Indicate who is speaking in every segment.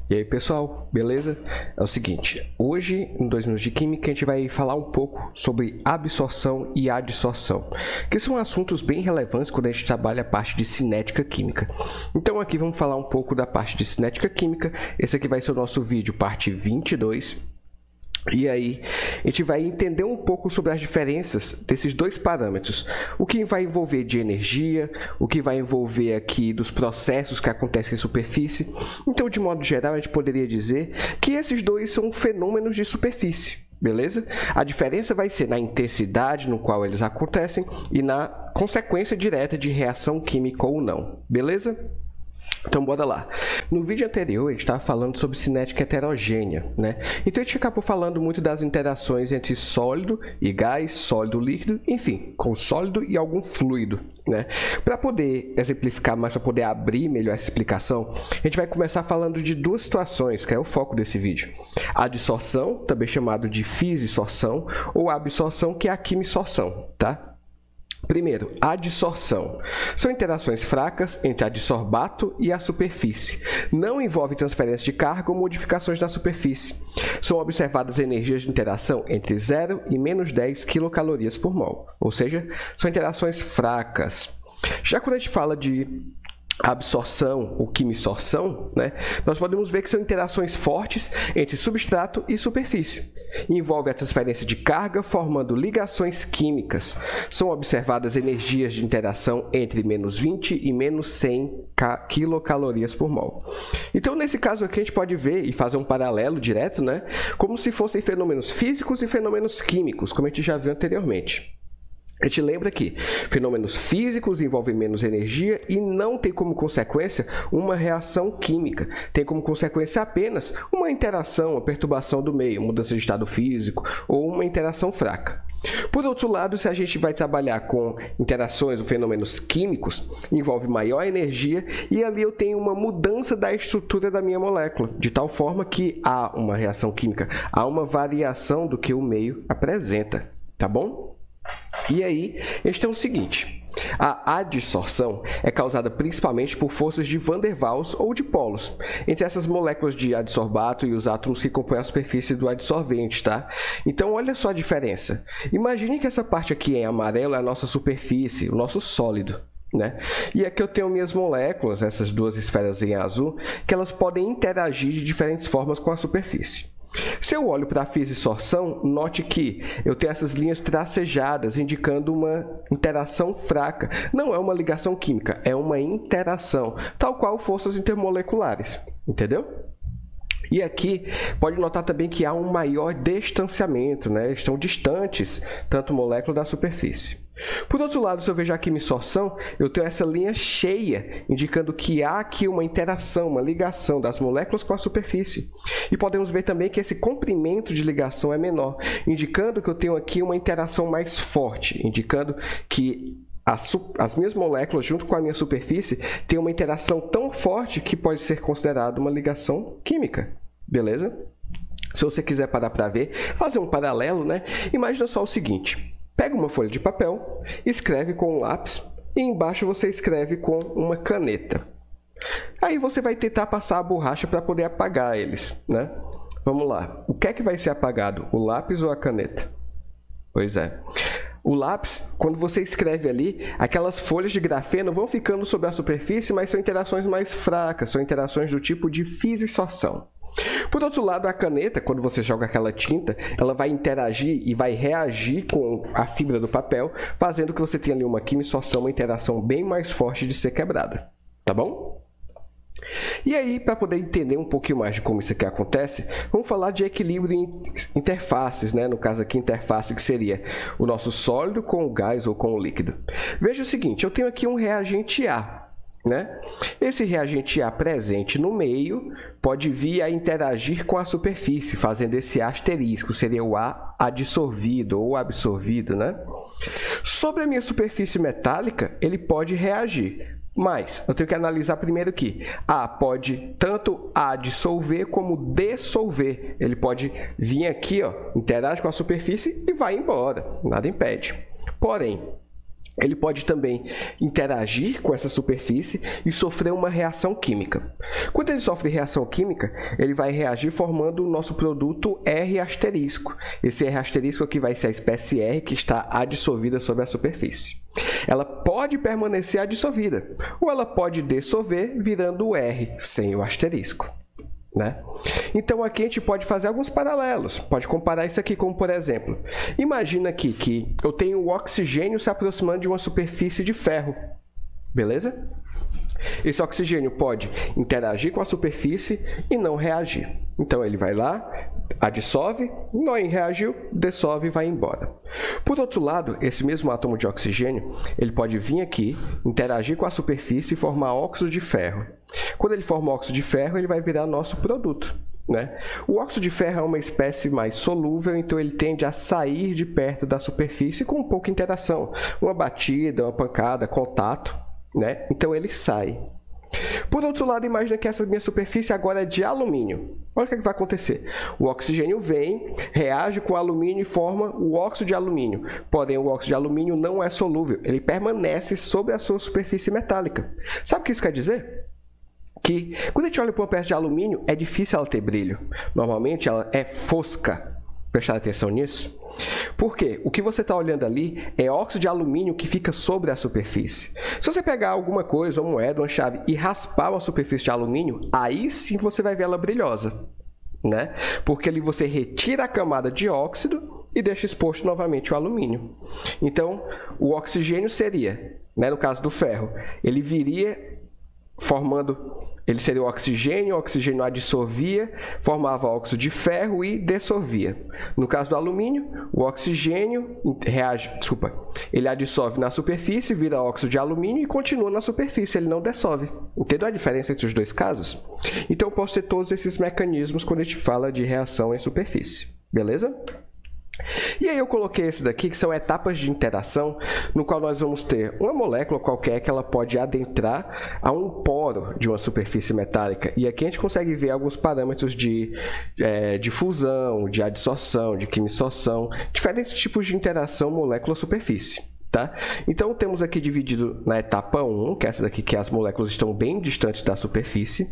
Speaker 1: E aí pessoal, beleza? É o seguinte, hoje em 2 minutos de química a gente vai falar um pouco sobre absorção e adsorção, que são assuntos bem relevantes quando a gente trabalha a parte de cinética química. Então aqui vamos falar um pouco da parte de cinética química. Esse aqui vai ser o nosso vídeo, parte 22. E aí, a gente vai entender um pouco sobre as diferenças desses dois parâmetros. O que vai envolver de energia, o que vai envolver aqui dos processos que acontecem em superfície. Então, de modo geral, a gente poderia dizer que esses dois são fenômenos de superfície, beleza? A diferença vai ser na intensidade no qual eles acontecem e na consequência direta de reação química ou não, beleza? Então, bora lá. No vídeo anterior, a gente estava falando sobre cinética heterogênea, né? Então, a gente acabou falando muito das interações entre sólido e gás, sólido e líquido, enfim, com sólido e algum fluido, né? Para poder exemplificar mais, para poder abrir melhor essa explicação, a gente vai começar falando de duas situações, que é o foco desse vídeo. A adsorção, também chamado de fissorção, ou a absorção, que é a quimisorção, tá? Primeiro, a adsorção. São interações fracas entre adsorbato e a superfície. Não envolve transferência de carga ou modificações na superfície. São observadas energias de interação entre 0 e menos 10 kcal por mol. Ou seja, são interações fracas. Já quando a gente fala de absorção ou quimisorção, né, nós podemos ver que são interações fortes entre substrato e superfície. Envolve a transferência de carga formando ligações químicas. São observadas energias de interação entre menos 20 e menos 100 kcal por mol. Então, nesse caso aqui, a gente pode ver e fazer um paralelo direto, né, como se fossem fenômenos físicos e fenômenos químicos, como a gente já viu anteriormente. A gente lembra que fenômenos físicos envolvem menos energia e não tem como consequência uma reação química. Tem como consequência apenas uma interação, uma perturbação do meio, mudança de estado físico ou uma interação fraca. Por outro lado, se a gente vai trabalhar com interações ou fenômenos químicos, envolve maior energia e ali eu tenho uma mudança da estrutura da minha molécula, de tal forma que há uma reação química, há uma variação do que o meio apresenta, tá bom? E aí, a gente tem o seguinte, a adsorção é causada principalmente por forças de Van der Waals ou de polos, entre essas moléculas de adsorbato e os átomos que compõem a superfície do adsorvente, tá? Então, olha só a diferença. Imagine que essa parte aqui em amarelo é a nossa superfície, o nosso sólido, né? E aqui eu tenho minhas moléculas, essas duas esferas em azul, que elas podem interagir de diferentes formas com a superfície. Se eu olho para a fissorção, note que eu tenho essas linhas tracejadas, indicando uma interação fraca. Não é uma ligação química, é uma interação, tal qual forças intermoleculares, entendeu? E aqui, pode notar também que há um maior distanciamento, né? Estão distantes, tanto molécula da superfície. Por outro lado, se eu vejo a quimisorção, eu tenho essa linha cheia, indicando que há aqui uma interação, uma ligação das moléculas com a superfície. E podemos ver também que esse comprimento de ligação é menor, indicando que eu tenho aqui uma interação mais forte, indicando que as minhas moléculas, junto com a minha superfície, têm uma interação tão forte que pode ser considerada uma ligação química, beleza? Se você quiser parar para ver, fazer um paralelo, né? Imagina só o seguinte. Pega uma folha de papel, escreve com um lápis e embaixo você escreve com uma caneta. Aí você vai tentar passar a borracha para poder apagar eles, né? Vamos lá. O que é que vai ser apagado? O lápis ou a caneta? Pois é. O lápis, quando você escreve ali, aquelas folhas de grafeno vão ficando sobre a superfície, mas são interações mais fracas, são interações do tipo de fissorção. Por outro lado, a caneta, quando você joga aquela tinta, ela vai interagir e vai reagir com a fibra do papel, fazendo que você tenha ali uma quimisorção, uma interação bem mais forte de ser quebrada, tá bom? E aí, para poder entender um pouquinho mais de como isso aqui acontece, vamos falar de equilíbrio em interfaces, né? No caso aqui, interface que seria o nosso sólido com o gás ou com o líquido. Veja o seguinte, eu tenho aqui um reagente A, né? Esse reagente A presente no meio pode vir a interagir com a superfície, fazendo esse asterisco, seria o A adsorvido ou absorvido, né? Sobre a minha superfície metálica, ele pode reagir, mas eu tenho que analisar primeiro que A pode tanto adsolver como dissolver. Ele pode vir aqui, ó, interage com a superfície e vai embora, nada impede. Porém, ele pode também interagir com essa superfície e sofrer uma reação química. Quando ele sofre reação química, ele vai reagir formando o nosso produto R asterisco. Esse R asterisco aqui vai ser a espécie R que está adsorvida sobre a superfície. Ela pode permanecer adsorvida, ou ela pode dissolver virando o R sem o asterisco, né? Então aqui a gente pode fazer alguns paralelos, pode comparar isso aqui como, por exemplo, imagina aqui que eu tenho o oxigênio se aproximando de uma superfície de ferro, beleza? Esse oxigênio pode interagir com a superfície e não reagir. Então ele vai lá, adsorve, não reagiu, dissolve e vai embora. Por outro lado, esse mesmo átomo de oxigênio, ele pode vir aqui, interagir com a superfície e formar óxido de ferro. Quando ele forma óxido de ferro, ele vai virar nosso produto, né? O óxido de ferro é uma espécie mais solúvel, então ele tende a sair de perto da superfície com pouca interação. Uma batida, uma pancada, contato, né? Então ele sai. Por outro lado, imagina que essa minha superfície agora é de alumínio. Olha o que vai acontecer. O oxigênio vem, reage com o alumínio e forma o óxido de alumínio. Porém, o óxido de alumínio não é solúvel. Ele permanece sobre a sua superfície metálica. Sabe o que isso quer dizer? Que quando a gente olha para uma peça de alumínio, é difícil ela ter brilho. Normalmente, ela é fosca. Prestar atenção nisso? Por quê? O que você está olhando ali é óxido de alumínio que fica sobre a superfície. Se você pegar alguma coisa, uma moeda, uma chave e raspar uma superfície de alumínio, aí sim você vai ver ela brilhosa, né? Porque ali você retira a camada de óxido e deixa exposto novamente o alumínio. Então, o oxigênio seria, né, no caso do ferro, ele viria formando... Ele seria o oxigênio adsorvia, formava óxido de ferro e dissolvia. No caso do alumínio, o oxigênio ele adsorve na superfície, vira óxido de alumínio e continua na superfície, ele não dissolve. Entendeu a diferença entre os dois casos? Então, eu posso ter todos esses mecanismos quando a gente fala de reação em superfície. Beleza? E aí eu coloquei esse daqui, que são etapas de interação, no qual nós vamos ter uma molécula qualquer que ela pode adentrar a um poro de uma superfície metálica. E aqui a gente consegue ver alguns parâmetros de fusão, de adsorção, de quimisorção, diferentes tipos de interação molécula-superfície. Tá? Então, temos aqui dividido na etapa 1, que é essa daqui, que as moléculas estão bem distantes da superfície.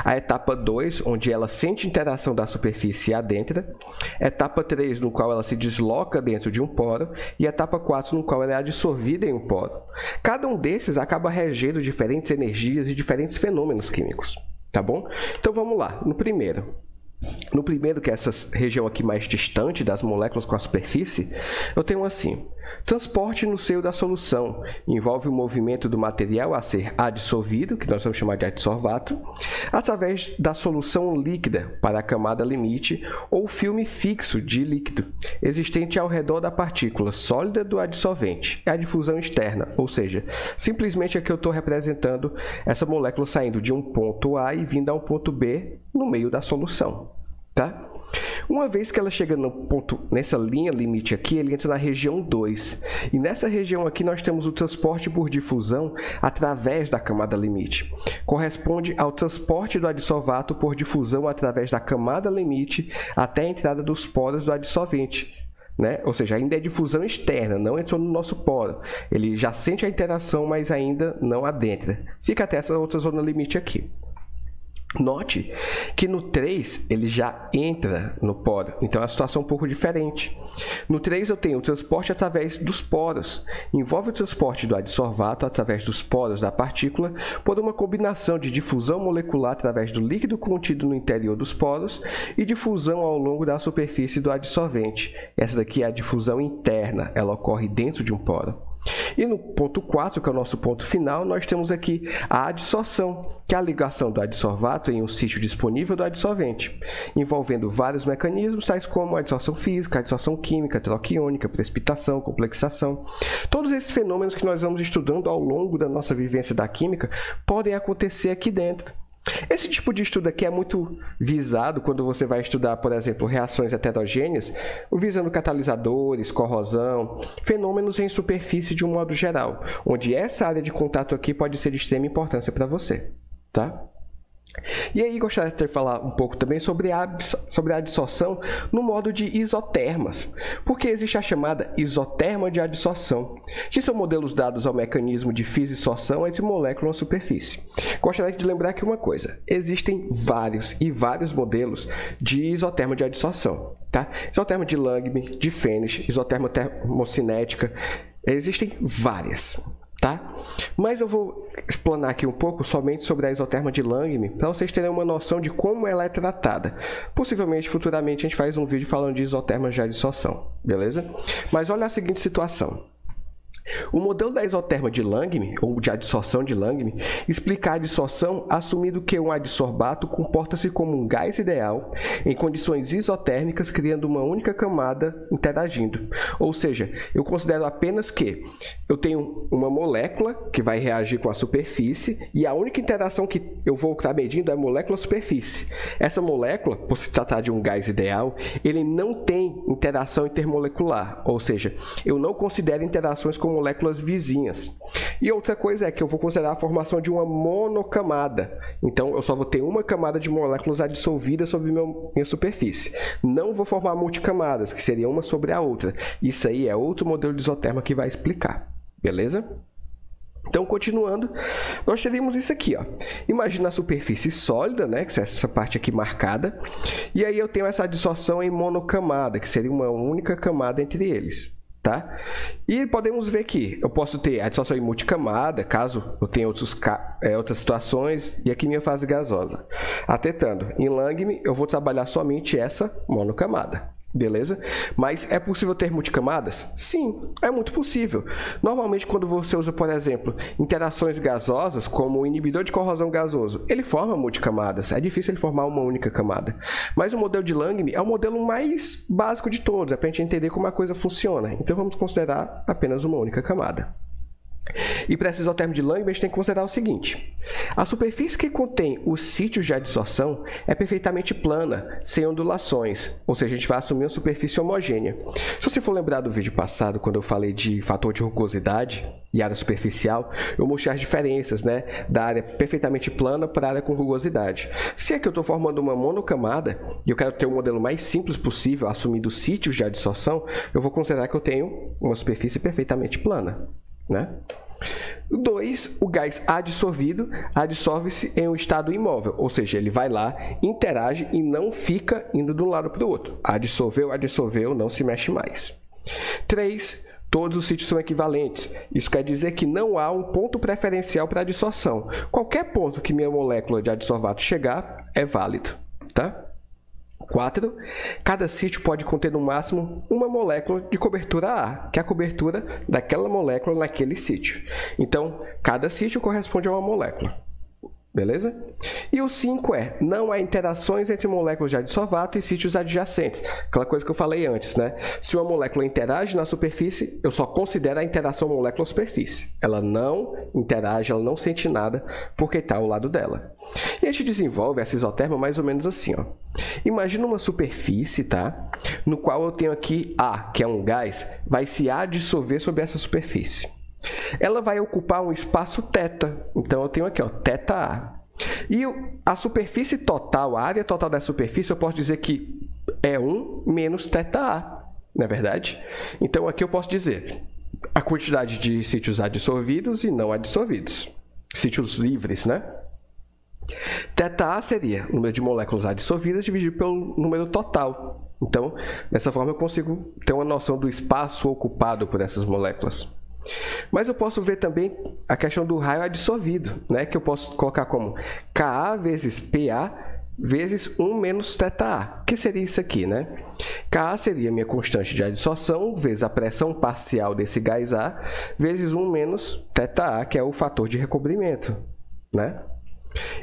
Speaker 1: A etapa 2, onde ela sente interação da superfície e adentra. Etapa 3, no qual ela se desloca dentro de um poro. E etapa 4, no qual ela é adsorvida em um poro. Cada um desses acaba regendo diferentes energias e diferentes fenômenos químicos. Tá bom? Então, vamos lá. No primeiro, que é essa região aqui mais distante das moléculas com a superfície, eu tenho assim... Transporte no seio da solução envolve o movimento do material a ser adsorvido, que nós vamos chamar de adsorvato, através da solução líquida para a camada limite ou filme fixo de líquido, existente ao redor da partícula sólida do adsorvente. É a difusão externa, ou seja, simplesmente aqui eu estou representando essa molécula saindo de um ponto A e vindo a um ponto B no meio da solução, tá? Uma vez que ela chega no ponto, nessa linha limite aqui, ele entra na região 2. E nessa região aqui nós temos o transporte por difusão através da camada limite. Corresponde ao transporte do adsorvato por difusão através da camada limite até a entrada dos poros do adsorvente. Né? Ou seja, ainda é difusão externa, não entrou no nosso poro. Ele já sente a interação, mas ainda não adentra. Fica até essa outra zona limite aqui. Note que no 3 ele já entra no poro, então é uma situação um pouco diferente. No 3 eu tenho o transporte através dos poros. Envolve o transporte do adsorvato através dos poros da partícula por uma combinação de difusão molecular através do líquido contido no interior dos poros e difusão ao longo da superfície do adsorvente. Essa daqui é a difusão interna, ela ocorre dentro de um poro. E no ponto 4, que é o nosso ponto final, nós temos aqui a adsorção, que é a ligação do adsorvato em um sítio disponível do adsorvente, envolvendo vários mecanismos, tais como a adsorção física, a adsorção química, troca iônica, precipitação, complexação. Todos esses fenômenos que nós vamos estudando ao longo da nossa vivência da química podem acontecer aqui dentro. Esse tipo de estudo aqui é muito visado quando você vai estudar, por exemplo, reações heterogêneas, visando catalisadores, corrosão, fenômenos em superfície de um modo geral, onde essa área de contato aqui pode ser de extrema importância para você, tá? E aí gostaria de falar um pouco também sobre a adsorção no modo de isotermas, porque existe a chamada isoterma de adsorção, que são modelos dados ao mecanismo de fissorção entre molécula na superfície. Gostaria de lembrar aqui uma coisa, existem vários modelos de isoterma de adsorção, tá? Isoterma de Langmuir, de Fenech, isoterma termocinética, existem várias. Tá? Mas eu vou explanar aqui um pouco somente sobre a isoterma de Langmuir para vocês terem uma noção de como ela é tratada. Possivelmente, futuramente, a gente faz um vídeo falando de isotermas de adsorção, beleza? Mas olha a seguinte situação. O modelo da isoterma de Langmuir, ou de adsorção de Langmuir, explica a adsorção assumindo que um adsorbato comporta-se como um gás ideal em condições isotérmicas, criando uma única camada interagindo. Ou seja, eu considero apenas que eu tenho uma molécula que vai reagir com a superfície e a única interação que eu vou estar medindo é a molécula-superfície. Essa molécula, por se tratar de um gás ideal, ele não tem interação intermolecular, ou seja, eu não considero interações com moléculas vizinhas. E outra coisa é que eu vou considerar a formação de uma monocamada. Então, eu só vou ter uma camada de moléculas adsorvidas sobre minha superfície. Não vou formar multicamadas, que seria uma sobre a outra. Isso aí é outro modelo de isoterma que vai explicar. Beleza? Então, continuando, nós teríamos isso aqui, ó. Imagina a superfície sólida, né, que é essa parte aqui marcada, e aí eu tenho essa adsorção em monocamada, que seria uma única camada entre eles. Tá? E podemos ver que eu posso ter adsorção em multicamada, caso eu tenha outras situações, e aqui minha fase gasosa. Atentando, em Langmuir eu vou trabalhar somente essa monocamada. Beleza? Mas é possível ter multicamadas? Sim, é muito possível. Normalmente, quando você usa, por exemplo, interações gasosas, como o inibidor de corrosão gasoso, ele forma multicamadas. É difícil ele formar uma única camada. Mas o modelo de Langmuir é o modelo mais básico de todos, é para a gente entender como a coisa funciona. Então, vamos considerar apenas uma única camada. E para esse isotermo de Langmuir, a gente tem que considerar o seguinte. A superfície que contém os sítios de adsorção é perfeitamente plana, sem ondulações, ou seja, a gente vai assumir uma superfície homogênea. Se você for lembrar do vídeo passado, quando eu falei de fator de rugosidade e área superficial, eu mostrei as diferenças, né, da área perfeitamente plana para a área com rugosidade. Se é que eu estou formando uma monocamada e eu quero ter o modelo mais simples possível, assumindo os sítios de adsorção, eu vou considerar que eu tenho uma superfície perfeitamente plana. Né? 2. O gás adsorvido adsorve-se em um estado imóvel, ou seja, ele vai lá, interage e não fica indo de um lado para o outro. Adsorveu, não se mexe mais. 3. Todos os sítios são equivalentes. Isso quer dizer que não há um ponto preferencial para a adsorção. Qualquer ponto que minha molécula de adsorvato chegar é válido. Tá? 4. Cada sítio pode conter no máximo uma molécula de cobertura A, que é a cobertura daquela molécula naquele sítio. Então, cada sítio corresponde a uma molécula. Beleza? E o 5 é, não há interações entre moléculas de adsorvato e sítios adjacentes. Aquela coisa que eu falei antes, né? Se uma molécula interage na superfície, eu só considero a interação molécula-superfície. Ela não interage, ela não sente nada porque está ao lado dela. E a gente desenvolve essa isoterma mais ou menos assim, ó. Imagina uma superfície, tá? No qual eu tenho aqui A, que é um gás, vai se adsorver sobre essa superfície. Ela vai ocupar um espaço θ. Então, eu tenho aqui, ó, θA. E a superfície total, a área total da superfície, eu posso dizer que é 1 menos θA, não é verdade? Então, aqui eu posso dizer a quantidade de sítios adsorvidos e não adsorvidos. Sítios livres, né? θA seria o número de moléculas adsorvidas dividido pelo número total. Então, dessa forma, eu consigo ter uma noção do espaço ocupado por essas moléculas. Mas eu posso ver também a questão do raio adsorvido, né? Que eu posso colocar como Ka vezes Pa vezes 1 menos θA, que seria isso aqui, né? Ka seria a minha constante de adsorção, vezes a pressão parcial desse gás A, vezes 1 menos θA, que é o fator de recobrimento, né?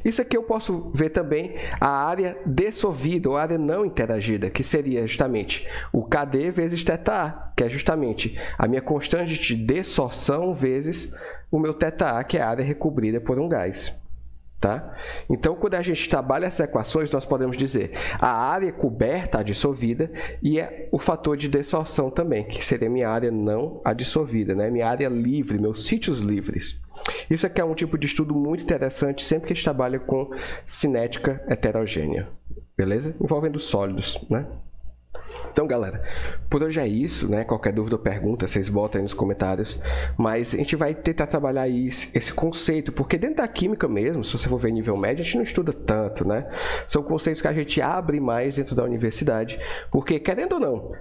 Speaker 1: Isso aqui eu posso ver também a área dissolvida ou área não interagida, que seria justamente o Kd vezes θA, que é justamente a minha constante de dissorção vezes o meu θA, que é a área recobrida por um gás. Tá? Então, quando a gente trabalha essas equações, nós podemos dizer a área coberta adsorvida e o fator de dissorção também, que seria minha área não adsorvida, né? Minha área livre, meus sítios livres. Isso aqui é um tipo de estudo muito interessante sempre que a gente trabalha com cinética heterogênea, beleza? Envolvendo sólidos, né? Então, galera, por hoje é isso, né? Qualquer dúvida ou pergunta, vocês botam aí nos comentários. Mas a gente vai tentar trabalhar aí esse conceito, porque dentro da química mesmo, se você for ver nível médio, a gente não estuda tanto, né? São conceitos que a gente abre mais dentro da universidade, porque, querendo ou não,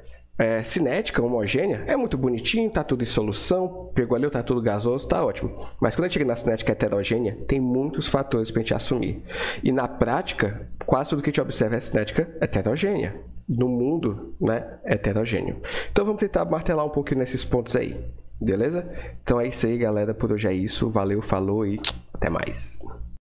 Speaker 1: cinética homogênea é muito bonitinho, tá tudo em solução, pegou ali, tá tudo gasoso, tá ótimo. Mas quando a gente chega na cinética heterogênea, tem muitos fatores pra gente assumir. E na prática, quase tudo que a gente observa é cinética heterogênea. No mundo, né, heterogêneo. Então vamos tentar martelar um pouquinho nesses pontos aí, beleza? Então é isso aí, galera, por hoje é isso. Valeu, falou e até mais.